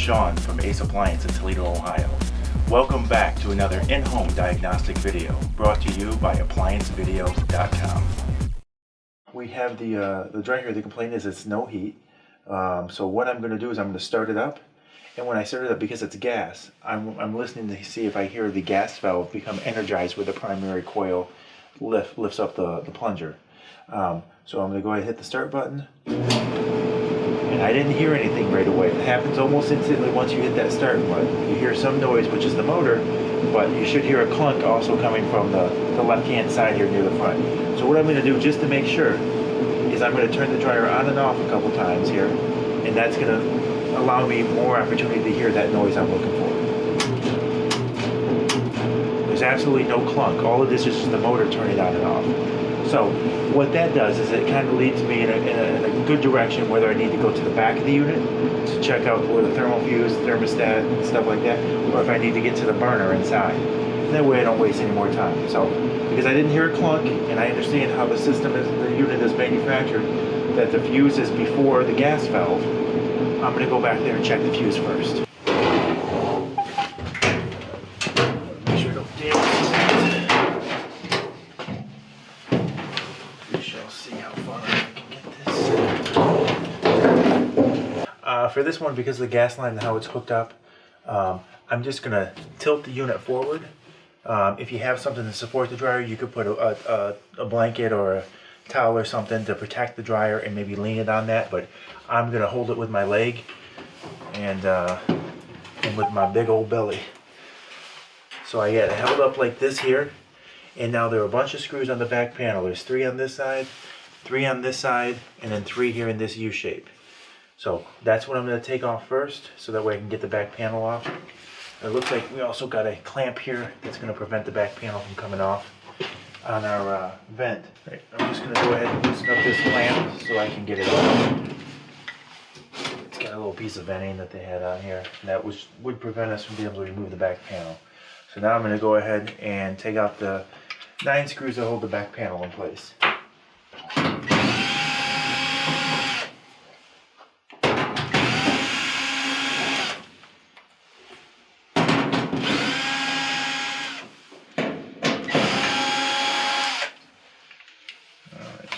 Sean from Ace Appliance in Toledo, Ohio. Welcome back to another in-home diagnostic video brought to you by ApplianceVideo.com. We have the dryer here. The complaint is it's no heat. So what I'm going to do is I'm going to start it up. And when I start it up, because it's gas, I'm listening to see if I hear the gas valve become energized where the primary coil lifts up the plunger. So I'm going to go ahead and hit the start button. And I didn't hear anything right away. It happens almost instantly once you hit that start button. You hear some noise, which is the motor, but you should hear a clunk also coming from the left-hand side here near the front. So what I'm going to do, just to make sure, is I'm going to turn the dryer on and off a couple times here, and that's going to allow me more opportunity to hear that noise I'm looking for. There's absolutely no clunk. All of this is just the motor turning on and off. So what that does is it kind of leads me in a good direction whether I need to go to the back of the unit to check out where the thermal fuse, thermostat, and stuff like that, or if I need to get to the burner inside. That way I don't waste any more time. So because I didn't hear a clunk and I understand how the system is, the unit is manufactured, that the fuse is before the gas valve, I'm going to go back there and check the fuse first. Make sure I don't damage that. We shall see how far I can get this. For this one, because of the gas line and how it's hooked up, I'm just going to tilt the unit forward. If you have something to support the dryer, you could put a blanket or a towel or something to protect the dryer and maybe lean it on that, but I'm going to hold it with my leg and with my big old belly. So I got it held up like this here, and now there are a bunch of screws on the back panel. There's 3 on this side, 3 on this side, and then 3 here in this U shape. So that's what I'm going to take off first, so that way I can get the back panel off. It looks like we also got a clamp here that's going to prevent the back panel from coming off on our vent. Right, I'm just going to go ahead and loosen up this clamp so I can get it off. It's got a little piece of venting that they had on here, and that would prevent us from being able to remove the back panel. So now I'm going to go ahead and take out the 9 screws that hold the back panel in place.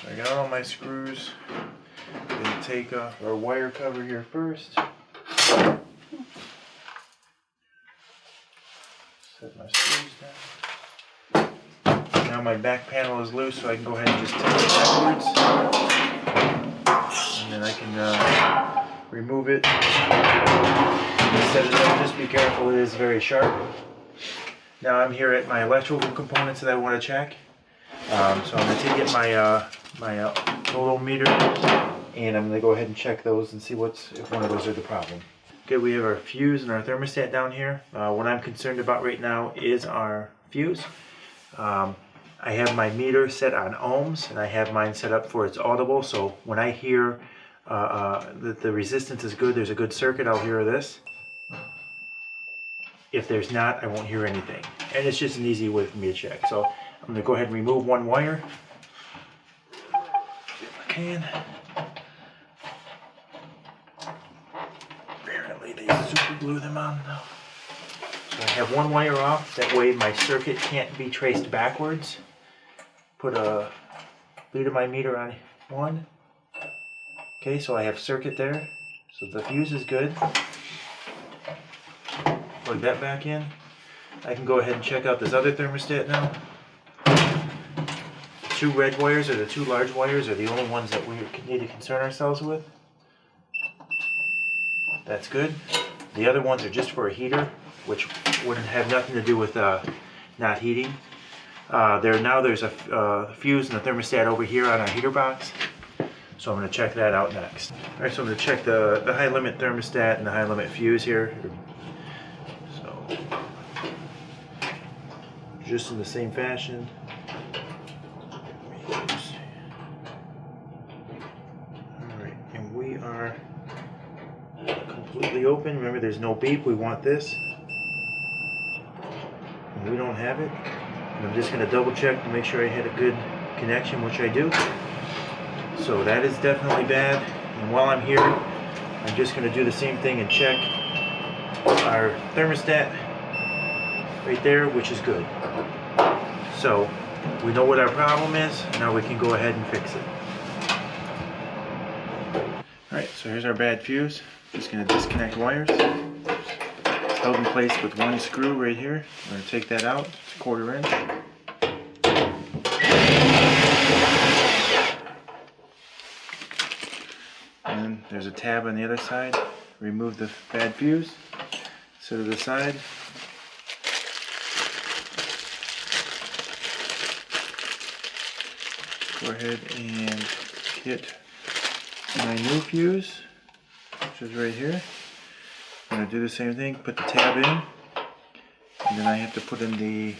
I got all my screws. I'm going to take off our wire cover here first. Set my screws down. Now my back panel is loose, so I can go ahead and just tilt it backwards. And then I can remove it. Set it up. Just be careful, it is very sharp. Now I'm here at my electrical components that I want to check. So I'm going to take my total meter, and I'm going to go ahead and check those and see if one of those are the problem. Okay, we have our fuse and our thermostat down here. What I'm concerned about right now is our fuse. I have my meter set on ohms, and I have mine set up for its audible, so when I hear that the resistance is good, there's a good circuit, I'll hear this. If there's not, I won't hear anything. And it's just an easy way for me to check. So I'm going to go ahead and remove one wire. If I can. Apparently they super glue them on though. So I have one wire off. That way my circuit can't be traced backwards. Put a lead of my meter on 1. Okay, so I have circuit there. So the fuse is good. Plug that back in. I can go ahead and check out this other thermostat now. The 2 red wires, or the 2 large wires, are the only ones that we need to concern ourselves with. That's good. The other ones are just for a heater, which wouldn't have nothing to do with not heating. There's a fuse and a thermostat over here on our heater box. So I'm going to check that out next. Alright, so I'm going to check the high limit thermostat and the high limit fuse here. Just in the same fashion. Alright, and we are completely open. Remember, there's no beep. We want this. And we don't have it. And I'm just going to double check to make sure I had a good connection, which I do. So that is definitely bad. And while I'm here, I'm just going to do the same thing and check our thermostat right there, which is good. So we know what our problem is. Now we can go ahead and fix it. Alright, so here's our bad fuse. Just going to disconnect wires. It's held in place with one screw right here. I'm going to take that out. It's 1/4 inch. And there's a tab on the other side. Remove the bad fuse. Set it aside. Go ahead and get my new fuse, which is right here. I'm going to do the same thing, put the tab in, and then I have to put in the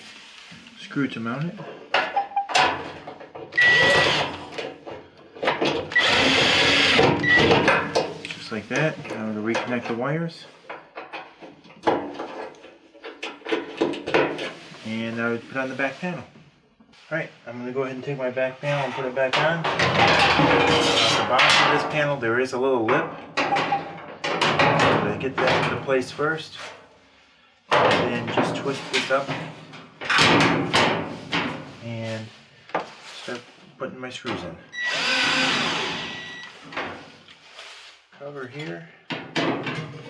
screw to mount it. Just like that. Now I'm going to reconnect the wires. And now we put on the back panel. Alright, I'm going to go ahead and take my back panel and put it back on. At the bottom of this panel there is a little lip. I'm going to get that into place first. And then just twist this up. And start putting my screws in. Cover here.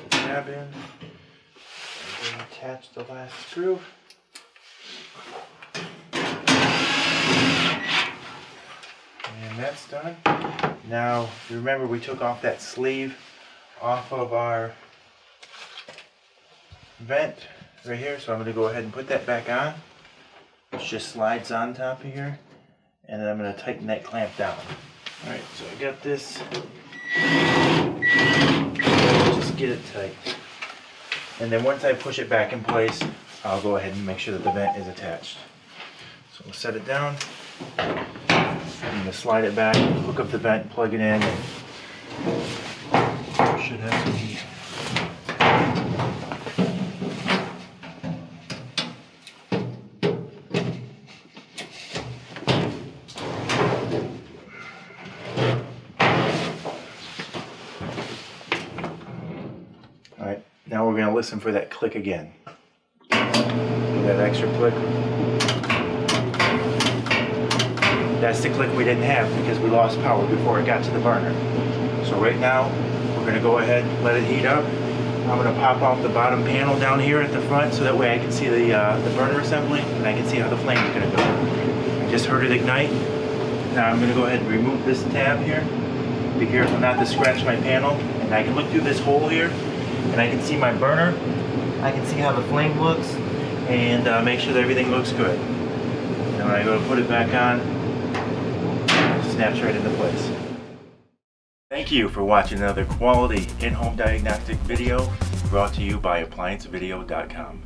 Tab in. And then attach the last screw. And that's done. Now, remember we took off that sleeve off of our vent right here, so I'm going to go ahead and put that back on, which just slides on top of here, and then I'm going to tighten that clamp down. Alright, so I got this. Just get it tight. And then once I push it back in place, I'll go ahead and make sure that the vent is attached. So we'll set it down. I'm going to slide it back, hook up the vent, plug it in, and should have some heat. Alright, now we're going to listen for that click again. That extra click. That's the click we didn't have because we lost power before it got to the burner. So right now, we're going to go ahead and let it heat up. I'm going to pop off the bottom panel down here at the front so that way I can see the burner assembly and I can see how the flame is going to go. I just heard it ignite. Now I'm going to go ahead and remove this tab here. Be careful not to scratch my panel. And I can look through this hole here and I can see my burner. I can see how the flame looks and make sure that everything looks good. And when I go to put it back on, snaps right into place. Thank you for watching another quality in-home diagnostic video brought to you by ApplianceVideo.com.